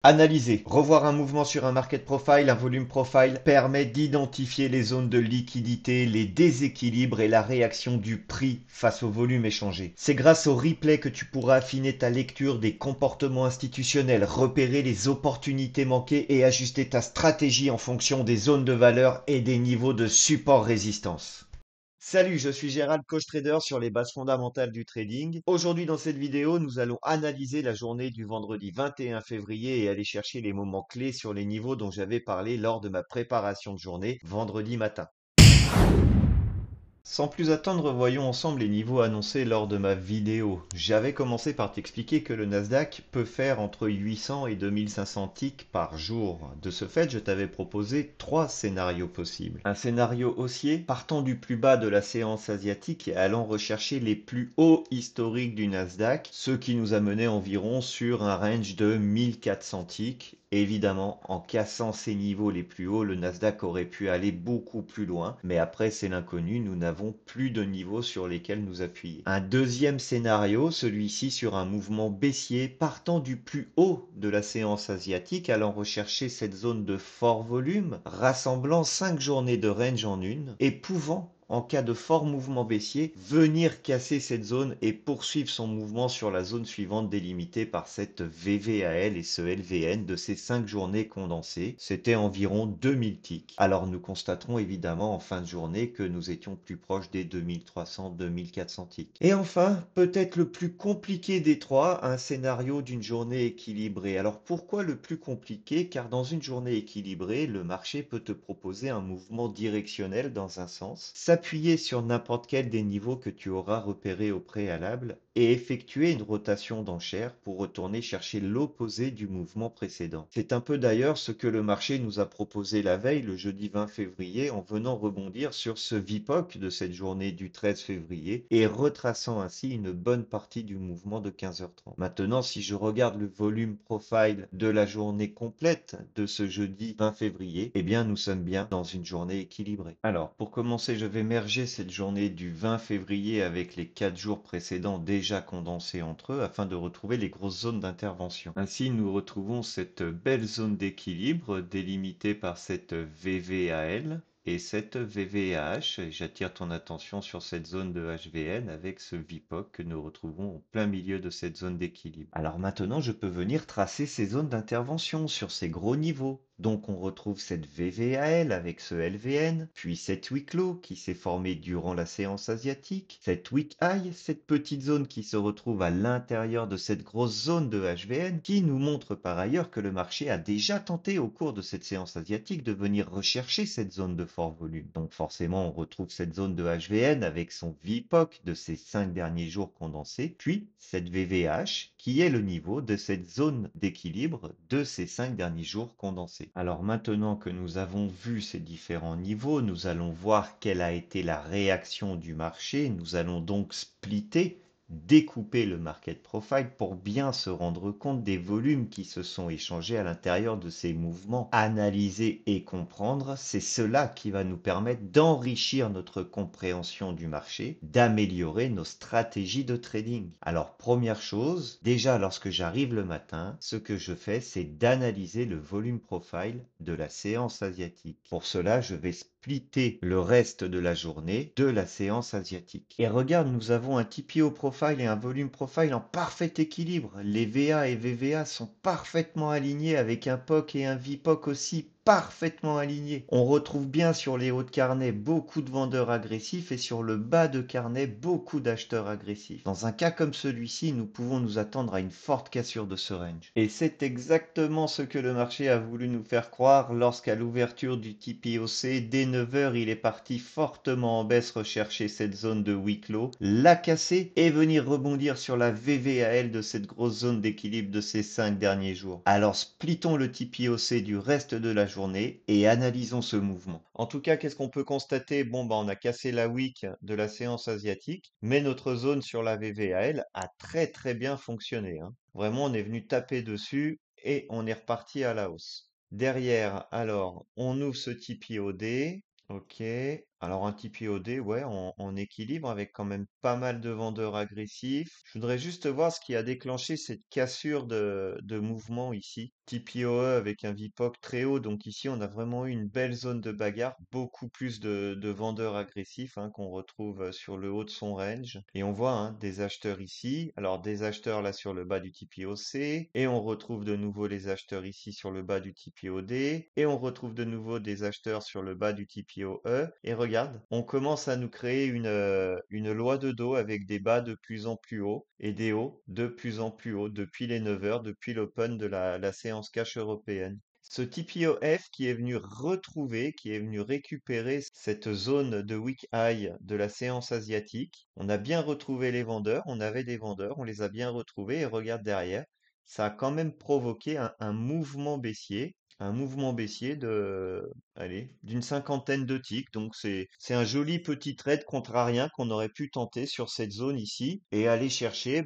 Analyser, revoir un mouvement sur un market profile, un volume profile, permet d'identifier les zones de liquidité, les déséquilibres et la réaction du prix face au volume échangé. C'est grâce au replay que tu pourras affiner ta lecture des comportements institutionnels, repérer les opportunités manquées et ajuster ta stratégie en fonction des zones de valeur et des niveaux de support-résistance. Salut, je suis Gérald, coach trader sur les bases fondamentales du trading. Aujourd'hui, dans cette vidéo, nous allons analyser la journée du vendredi 21 février et aller chercher les moments clés sur les niveaux dont j'avais parlé lors de ma préparation de journée vendredi matin. Sans plus attendre, voyons ensemble les niveaux annoncés lors de ma vidéo. J'avais commencé par t'expliquer que le Nasdaq peut faire entre 800 et 2500 ticks par jour. De ce fait, je t'avais proposé trois scénarios possibles. Un scénario haussier, partant du plus bas de la séance asiatique et allant rechercher les plus hauts historiques du Nasdaq, ce qui nous a mené environ sur un range de 1400 ticks. Évidemment, en cassant ces niveaux les plus hauts, le Nasdaq aurait pu aller beaucoup plus loin, mais après c'est l'inconnu, nous n'avons plus de niveaux sur lesquels nous appuyer. Un deuxième scénario, celui-ci sur un mouvement baissier partant du plus haut de la séance asiatique, allant rechercher cette zone de fort volume, rassemblant 5 journées de range en une, et pouvant en cas de fort mouvement baissier, venir casser cette zone et poursuivre son mouvement sur la zone suivante délimitée par cette VVAL et ce LVN de ces 5 journées condensées. C'était environ 2000 ticks. Alors nous constaterons évidemment en fin de journée que nous étions plus proches des 2300-2400 ticks. Et enfin, peut-être le plus compliqué des trois, un scénario d'une journée équilibrée. Alors pourquoi le plus compliqué? Car dans une journée équilibrée, le marché peut te proposer un mouvement directionnel dans un sens, s'appuyer sur n'importe quel des niveaux que tu auras repérés au préalable et effectuer une rotation d'enchères pour retourner chercher l'opposé du mouvement précédent. C'est un peu d'ailleurs ce que le marché nous a proposé la veille, le jeudi 20 février, en venant rebondir sur ce VPOC de cette journée du 13 février et retraçant ainsi une bonne partie du mouvement de 15h30. Maintenant, si je regarde le volume profile de la journée complète de ce jeudi 20 février, eh bien nous sommes bien dans une journée équilibrée. Alors, pour commencer, je vais merger cette journée du 20 février avec les 4 jours précédents déjà condensés entre eux afin de retrouver les grosses zones d'intervention. Ainsi, nous retrouvons cette belle zone d'équilibre délimitée par cette VVAL et cette VVAH. Et j'attire ton attention sur cette zone de HVN avec ce VPOC que nous retrouvons au plein milieu de cette zone d'équilibre. Alors maintenant, je peux venir tracer ces zones d'intervention sur ces gros niveaux. Donc on retrouve cette VVAL avec ce LVN, puis cette week low qui s'est formée durant la séance asiatique, cette week high, cette petite zone qui se retrouve à l'intérieur de cette grosse zone de HVN, qui nous montre par ailleurs que le marché a déjà tenté au cours de cette séance asiatique de venir rechercher cette zone de fort volume. Donc forcément on retrouve cette zone de HVN avec son VPOC de ces 5 derniers jours condensés, puis cette VVH qui est le niveau de cette zone d'équilibre de ces 5 derniers jours condensés. Alors maintenant que nous avons vu ces différents niveaux, nous allons voir quelle a été la réaction du marché. Nous allons donc splitter, découper le market profile pour bien se rendre compte des volumes qui se sont échangés à l'intérieur de ces mouvements. Analyser et comprendre, c'est cela qui va nous permettre d'enrichir notre compréhension du marché, d'améliorer nos stratégies de trading. Alors première chose, déjà lorsque j'arrive le matin, ce que je fais, c'est d'analyser le volume profile de la séance asiatique. Pour cela, je vais splitter le reste de la journée de la séance asiatique. Et regarde, nous avons un TPO profile et un volume profile en parfait équilibre. Les VA et VVA sont parfaitement alignés avec un POC et un VPOC aussi parfaitement alignés. On retrouve bien sur les hauts de carnet beaucoup de vendeurs agressifs et sur le bas de carnet beaucoup d'acheteurs agressifs. Dans un cas comme celui-ci, nous pouvons nous attendre à une forte cassure de ce range. Et c'est exactement ce que le marché a voulu nous faire croire lorsqu'à l'ouverture du TPOC, dès 9h, il est parti fortement en baisse rechercher cette zone de week low, la casser et venir rebondir sur la VVAL de cette grosse zone d'équilibre de ces 5 derniers jours. Alors splittons le TPOC du reste de la journée et analysons ce mouvement. En tout cas, qu'est-ce qu'on peut constater? Bon, on a cassé la wick de la séance asiatique, mais notre zone sur la VVAL a très bien fonctionné, hein. Vraiment, on est venu taper dessus et on est reparti à la hausse. Derrière, alors, on ouvre ce TPOD. Ok, Alors un TPOD, ouais, en équilibre avec quand même pas mal de vendeurs agressifs. Je voudrais juste voir ce qui a déclenché cette cassure de mouvement ici. TPOE avec un VPOC très haut, donc ici on a vraiment eu une belle zone de bagarre, beaucoup plus de vendeurs agressifs hein, qu'on retrouve sur le haut de son range. Et on voit hein, des acheteurs ici, alors des acheteurs là sur le bas du TPOC, et on retrouve de nouveau les acheteurs ici sur le bas du TPOD, et on retrouve de nouveau des acheteurs sur le bas du TPOE. Et regarde, on commence à nous créer une loi de dos avec des bas de plus en plus hauts et des hauts de plus en plus hauts depuis les 9 heures, depuis l'open de la séance cash européenne. Ce TPOF qui est venu retrouver, qui est venu récupérer cette zone de weak high de la séance asiatique. On a bien retrouvé les vendeurs, on avait des vendeurs, on les a bien retrouvés et regarde derrière, ça a quand même provoqué un mouvement baissier, un mouvement baissier de, allez, d'une cinquantaine de ticks. Donc c'est un joli petit trade contrarien qu'on aurait pu tenter sur cette zone ici et aller chercher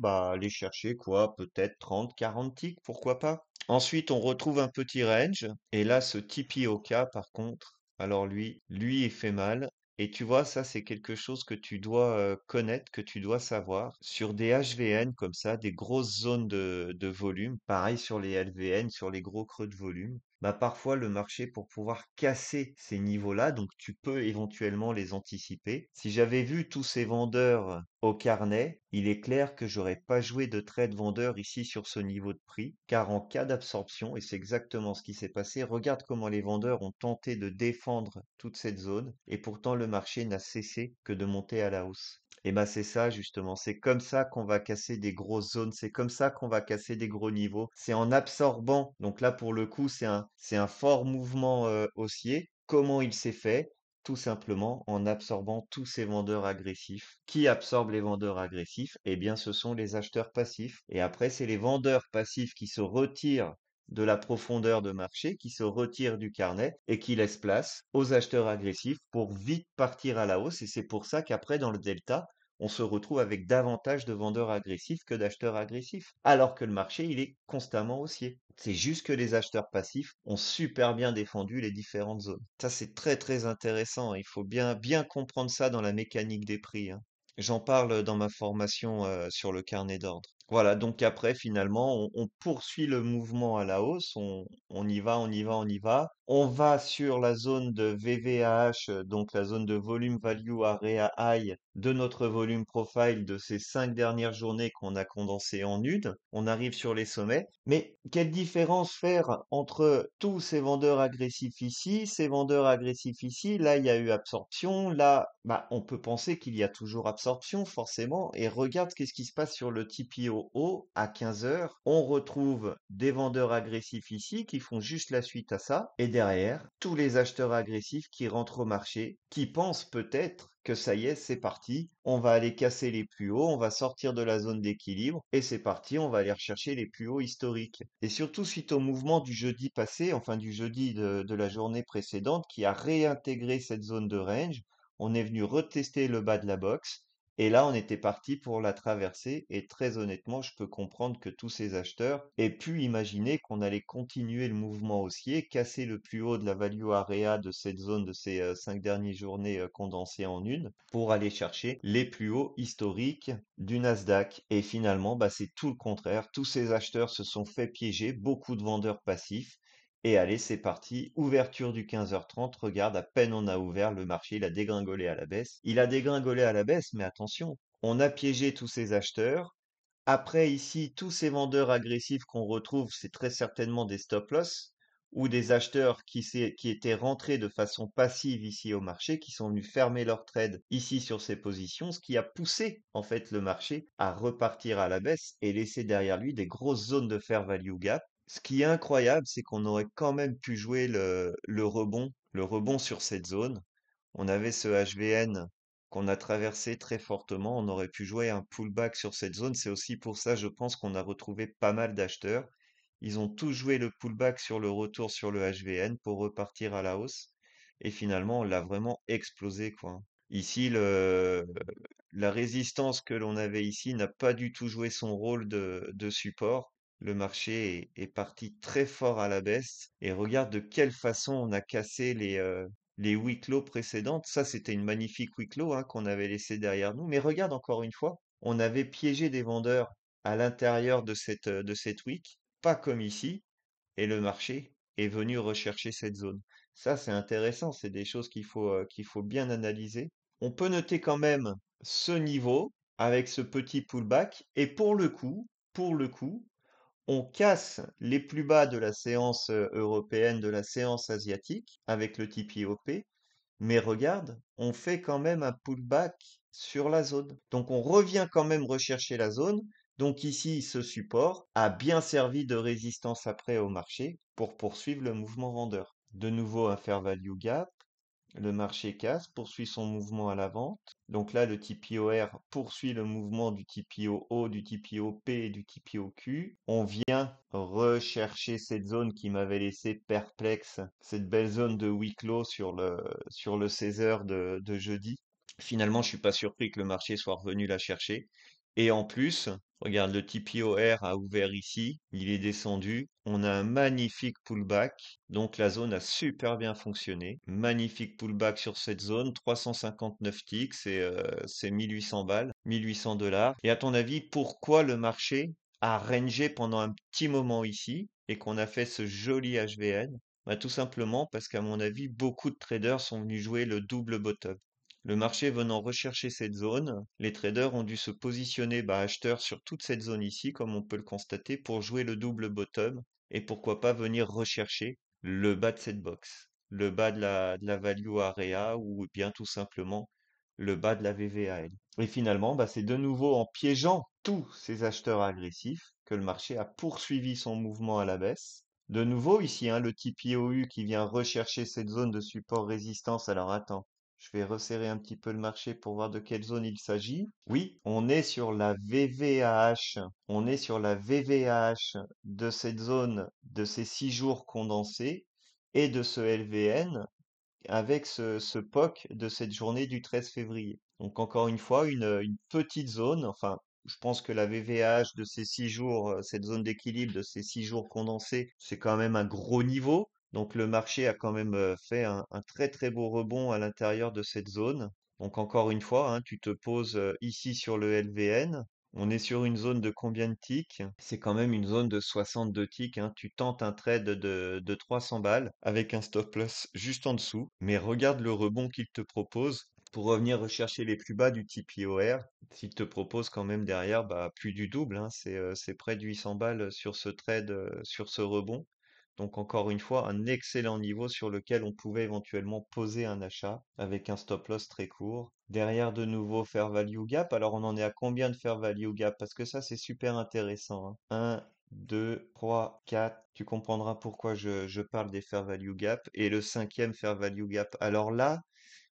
quoi, peut-être 30, 40 ticks, pourquoi pas. Ensuite, on retrouve un petit range. Et là, ce Tipeee Oka, par contre, alors lui, il fait mal. Et tu vois, ça, c'est quelque chose que tu dois connaître, que tu dois savoir. Sur des HVN comme ça, des grosses zones de volume, pareil sur les LVN, sur les gros creux de volume, bah parfois le marché pour pouvoir casser ces niveaux-là, donc tu peux éventuellement les anticiper. Si j'avais vu tous ces vendeurs au carnet, il est clair que j'aurais pas joué de trade vendeur ici sur ce niveau de prix, car en cas d'absorption, et c'est exactement ce qui s'est passé, regarde comment les vendeurs ont tenté de défendre toute cette zone, et pourtant le marché n'a cessé que de monter à la hausse. Et ben c'est ça justement, c'est comme ça qu'on va casser des grosses zones, c'est comme ça qu'on va casser des gros niveaux. C'est en absorbant. Donc là pour le coup, c'est un fort mouvement haussier. Comment il s'est fait? Tout simplement en absorbant tous ces vendeurs agressifs. Qui absorbent les vendeurs agressifs? Eh bien, ce sont les acheteurs passifs. Et après, c'est les vendeurs passifs qui se retirent de la profondeur de marché, qui se retirent du carnet et qui laissent place aux acheteurs agressifs pour vite partir à la hausse. Et c'est pour ça qu'après, dans le delta, on se retrouve avec davantage de vendeurs agressifs que d'acheteurs agressifs, alors que le marché, il est constamment haussier. C'est juste que les acheteurs passifs ont super bien défendu les différentes zones. Ça, c'est très très intéressant. Il faut bien bien comprendre ça dans la mécanique des prix, hein. J'en parle dans ma formation sur le carnet d'ordre. Voilà, donc après, finalement, on poursuit le mouvement à la hausse, on y va, on y va, on y va. On va sur la zone de VVAH, donc la zone de volume value area high de notre volume profile de ces 5 dernières journées qu'on a condensé en une. On arrive sur les sommets. Mais quelle différence faire entre tous ces vendeurs agressifs ici, ces vendeurs agressifs ici? Là, il y a eu absorption. Là, bah, on peut penser qu'il y a toujours absorption, forcément. Et regarde qu'est-ce qui se passe sur le TPO à 15 heures. On retrouve des vendeurs agressifs ici qui font juste la suite à ça. Et derrière, tous les acheteurs agressifs qui rentrent au marché, qui pensent peut-être que ça y est, c'est parti, on va aller casser les plus hauts, on va sortir de la zone d'équilibre et c'est parti, on va aller rechercher les plus hauts historiques. Et surtout suite au mouvement du jeudi passé, enfin du jeudi de la journée précédente, qui a réintégré cette zone de range, on est venu retester le bas de la box. Et là, on était parti pour la traverser. Et très honnêtement, je peux comprendre que tous ces acheteurs aient pu imaginer qu'on allait continuer le mouvement haussier, casser le plus haut de la value area de cette zone de ces 5 dernières journées condensées en une, pour aller chercher les plus hauts historiques du Nasdaq. Et finalement, bah, c'est tout le contraire. Tous ces acheteurs se sont fait piéger, beaucoup de vendeurs passifs. Et allez, c'est parti. Ouverture du 15h30. Regarde, à peine on a ouvert, le marché, il a dégringolé à la baisse. Il a dégringolé à la baisse, mais attention, on a piégé tous ces acheteurs. Après, ici, tous ces vendeurs agressifs qu'on retrouve, c'est très certainement des stop-loss ou des acheteurs qui étaient rentrés de façon passive ici au marché, qui sont venus fermer leur trade ici sur ces positions, ce qui a poussé en fait le marché à repartir à la baisse et laisser derrière lui des grosses zones de fair value gap. Ce qui est incroyable, c'est qu'on aurait quand même pu jouer le rebond sur cette zone. On avait ce HVN qu'on a traversé très fortement. On aurait pu jouer un pullback sur cette zone. C'est aussi pour ça, je pense, qu'on a retrouvé pas mal d'acheteurs. Ils ont tous joué le pullback sur le retour sur le HVN pour repartir à la hausse. Et finalement, on l'a vraiment explosé, quoi. Ici, la résistance que l'on avait ici n'a pas du tout joué son rôle de support. Le marché est parti très fort à la baisse. Et regarde de quelle façon on a cassé les huis clos précédentes. Ça, c'était une magnifique huis clos hein, qu'on avait laissé derrière nous. Mais regarde encore une fois, on avait piégé des vendeurs à l'intérieur de cette wick, pas comme ici, et le marché est venu rechercher cette zone. Ça, c'est intéressant, c'est des choses qu'il faut bien analyser. On peut noter quand même ce niveau avec ce petit pullback, et pour le coup, on casse les plus bas de la séance européenne, de la séance asiatique avec le TPOP, mais regarde, on fait quand même un pullback sur la zone. Donc on revient quand même rechercher la zone. Donc ici, ce support a bien servi de résistance après au marché pour poursuivre le mouvement vendeur. De nouveau un fair value gap. Le marché casse, poursuit son mouvement à la vente. Donc là, le TPOR poursuit le mouvement du TPOO, du TPOP et du TPOQ. On vient rechercher cette zone qui m'avait laissé perplexe, cette belle zone de huis clos sur le 16 heures de jeudi. Finalement, je suis pas surpris que le marché soit revenu la chercher. Et en plus, regarde, le TPOR a ouvert ici, il est descendu. On a un magnifique pullback. Donc la zone a super bien fonctionné. Magnifique pullback sur cette zone, 359 ticks, c'est 1800 balles, 1800 dollars. Et à ton avis, pourquoi le marché a rangé pendant un petit moment ici et qu'on a fait ce joli HVN? Bah, tout simplement parce qu'à mon avis, beaucoup de traders sont venus jouer le double bottom. Le marché venant rechercher cette zone, les traders ont dû se positionner acheteurs sur toute cette zone ici, comme on peut le constater, pour jouer le double bottom et pourquoi pas venir rechercher le bas de cette box, le bas de la value area ou bien tout simplement le bas de la VVAL. Et finalement, c'est de nouveau en piégeant tous ces acheteurs agressifs que le marché a poursuivi son mouvement à la baisse. De nouveau ici, hein, le TPOU qui vient rechercher cette zone de support résistance. Alors attends, je vais resserrer un petit peu le marché pour voir de quelle zone il s'agit. Oui, on est sur la VVAH. On est sur la VVAH de cette zone, de ces 6 jours condensés et de ce LVN avec ce POC de cette journée du 13 février. Donc encore une fois, une petite zone, enfin, je pense que la VVAH de ces 6 jours, cette zone d'équilibre de ces 6 jours condensés, c'est quand même un gros niveau. Donc le marché a quand même fait un très très beau rebond à l'intérieur de cette zone. Donc encore une fois, hein, tu te poses ici sur le LVN. On est sur une zone de combien de ticks? C'est quand même une zone de 62 ticks, hein. Tu tentes un trade de 300 balles avec un stop loss juste en dessous. Mais regarde le rebond qu'il te propose pour revenir rechercher les plus bas du TPOR. S'il te propose quand même derrière plus du double, hein. C'est près de 800 balles sur ce trade, sur ce rebond. Donc encore une fois, un excellent niveau sur lequel on pouvait éventuellement poser un achat avec un stop loss très court. Derrière de nouveau Fair Value Gap. Alors on en est à combien de Fair Value Gap? Parce que ça c'est super intéressant, hein. 1, 2, 3, 4. Tu comprendras pourquoi je parle des Fair Value Gap. Et le cinquième Fair Value Gap. Alors là,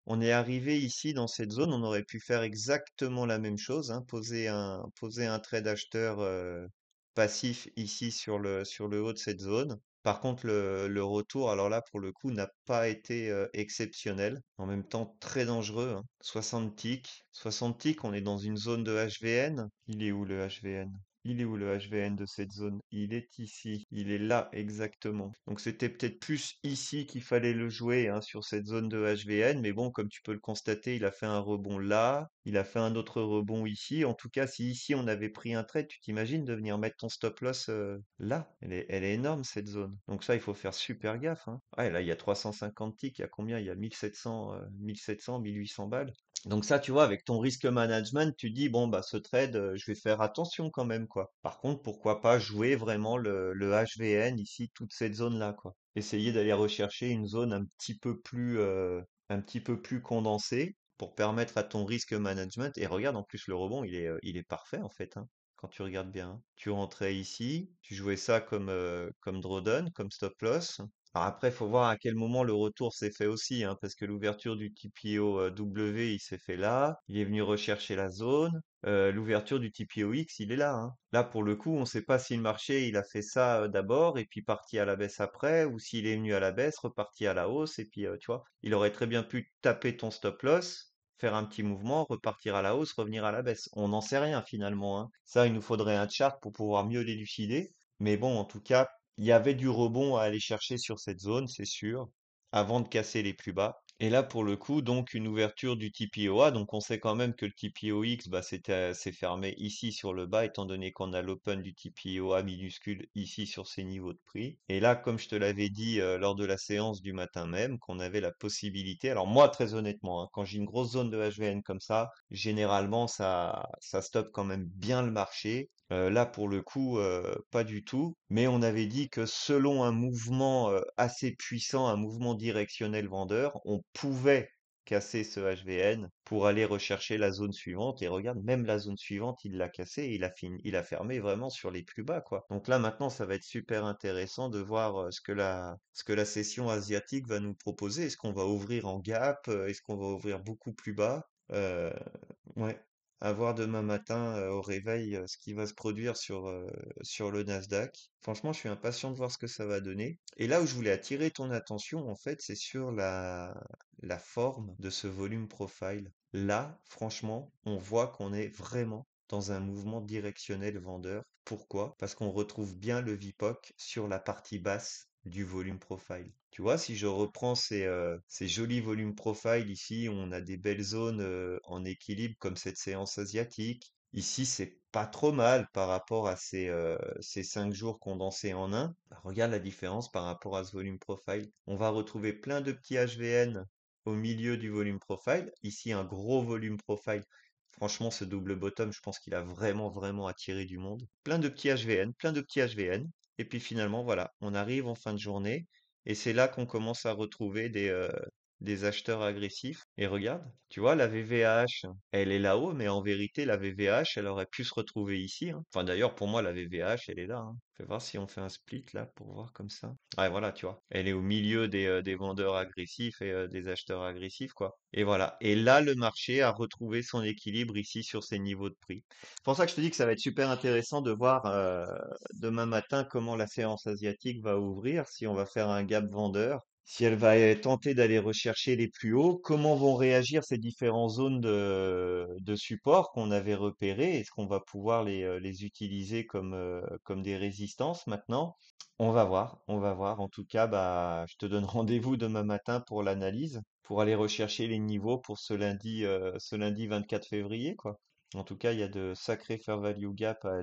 on est arrivé ici dans cette zone, on aurait pu faire exactement la même chose, hein, poser un trade acheteur passif ici sur le haut de cette zone. Par contre, le retour, alors là, pour le coup, n'a pas été exceptionnel. En même temps, très dangereux, hein. 60 ticks. 60 ticks, on est dans une zone de HVN. Il est où le HVN? Il est où le HVN de cette zone? Il est ici. Il est là, exactement. Donc c'était peut-être plus ici qu'il fallait le jouer, hein, sur cette zone de HVN. Mais bon, comme tu peux le constater, il a fait un rebond là. Il a fait un autre rebond ici. En tout cas, si ici on avait pris un trade, tu t'imagines de venir mettre ton stop loss là? Elle est énorme cette zone. Donc ça, il faut faire super gaffe, hein. Ouais, là, il y a 350 ticks. Il y a combien? Il y a 1700, 1700, 1800 balles. Donc ça, tu vois, avec ton risque management, tu dis, bon, ce trade, je vais faire attention quand même, quoi. Par contre, pourquoi pas jouer vraiment le HVN ici, toute cette zone-là, quoi. Essayer d'aller rechercher une zone un petit peu plus condensée pour permettre à ton risque management. Et regarde, en plus, le rebond, il est parfait, en fait, hein, quand tu regardes bien, hein. Tu rentrais ici, tu jouais ça comme drawdown, comme stop loss. Alors après, il faut voir à quel moment le retour s'est fait aussi, hein, parce que l'ouverture du TPO W, il s'est fait là. Il est venu rechercher la zone. L'ouverture du TPO X, il est là, hein. Là, pour le coup, on ne sait pas si le marché, il a fait ça d'abord et puis parti à la baisse après, ou s'il est venu à la baisse, reparti à la hausse, et puis, tu vois, il aurait très bien pu taper ton stop loss, faire un petit mouvement, repartir à la hausse, revenir à la baisse. On n'en sait rien finalement, hein. Ça, il nous faudrait un chart pour pouvoir mieux l'élucider. Mais bon, en tout cas, il y avait du rebond à aller chercher sur cette zone, c'est sûr, avant de casser les plus bas. Et là, pour le coup, donc une ouverture du TPOA. Donc on sait quand même que le TPOX, bah, c'est fermé ici sur le bas, étant donné qu'on a l'open du TPOA minuscule ici sur ces niveaux de prix. Et là, comme je te l'avais dit lors de la séance du matin même, qu'on avait la possibilité. Alors moi, très honnêtement, hein, quand j'ai une grosse zone de HVN comme ça, généralement ça stoppe quand même bien le marché. Là, pour le coup, pas du tout. Mais on avait dit que selon un mouvement assez puissant, un mouvement directionnel vendeur, on pouvait casser ce HVN pour aller rechercher la zone suivante. Et regarde, même la zone suivante, il l'a cassé et il a fermé vraiment sur les plus bas, quoi. Donc là, maintenant, ça va être super intéressant de voir ce que la session asiatique va nous proposer. Est-ce qu'on va ouvrir en gap? Est-ce qu'on va ouvrir beaucoup plus bas? Euh, Ouais, à voir demain matin au réveil ce qui va se produire sur le Nasdaq. Franchement, je suis impatient de voir ce que ça va donner. Et là où je voulais attirer ton attention, en fait, c'est sur la forme de ce volume profile. Là, franchement, on voit qu'on est vraiment dans un mouvement directionnel vendeur. Pourquoi? Parce qu'on retrouve bien le VPOC sur la partie basse du volume profile. Tu vois, si je reprends ces jolis volumes profile ici, on a des belles zones en équilibre comme cette séance asiatique. Ici, c'est pas trop mal par rapport à ces 5 jours condensés en un. Bah, regarde la différence par rapport à ce volume profile. On va retrouver plein de petits HVN au milieu du volume profile. Ici, un gros volume profile. Franchement, ce double bottom, je pense qu'il a vraiment, vraiment attiré du monde. Plein de petits HVN, plein de petits HVN. Et puis finalement, voilà, on arrive en fin de journée. Et c'est là qu'on commence à retrouver des acheteurs agressifs. Et regarde, tu vois, la VVH, elle est là-haut, mais en vérité, la VVH, elle aurait pu se retrouver ici, hein. Enfin, d'ailleurs, pour moi, la VVH, elle est là, hein. Fais voir si on fait un split là pour voir comme ça. Ouais, voilà, tu vois. Elle est au milieu des vendeurs agressifs et des acheteurs agressifs, quoi. Et voilà. Et là, le marché a retrouvé son équilibre ici sur ces niveaux de prix. C'est pour ça que je te dis que ça va être super intéressant de voir demain matin comment la séance asiatique va ouvrir, si on va faire un gap vendeur, si elle va tenter d'aller rechercher les plus hauts, comment vont réagir ces différentes zones de support qu'on avait repérées, est-ce qu'on va pouvoir les utiliser comme des résistances maintenant? On va voir, on va voir. En tout cas, bah, je te donne rendez-vous demain matin pour l'analyse, pour aller rechercher les niveaux pour ce lundi 24 février, quoi. En tout cas, il y a de sacrés fair value gap à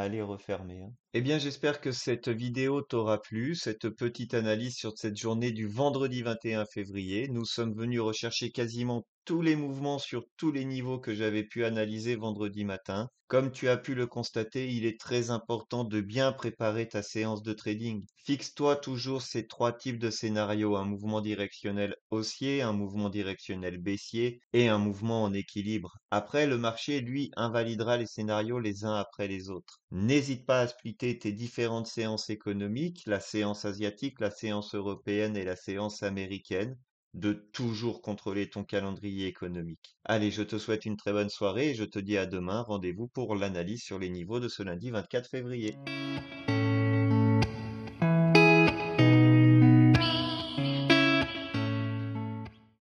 aller refermer, hein. Eh bien, j'espère que cette vidéo t'aura plu, cette petite analyse sur cette journée du vendredi 21 février. Nous sommes venus rechercher quasiment tous les mouvements sur tous les niveaux que j'avais pu analyser vendredi matin. Comme tu as pu le constater, il est très important de bien préparer ta séance de trading. Fixe-toi toujours ces trois types de scénarios, un mouvement directionnel haussier, un mouvement directionnel baissier et un mouvement en équilibre. Après, le marché, lui, invalidera les scénarios les uns après les autres. N'hésite pas à splitter tes différentes séances économiques, la séance asiatique, la séance européenne et la séance américaine, de toujours contrôler ton calendrier économique. Allez, je te souhaite une très bonne soirée et je te dis à demain. Rendez-vous pour l'analyse sur les niveaux de ce lundi 24 février.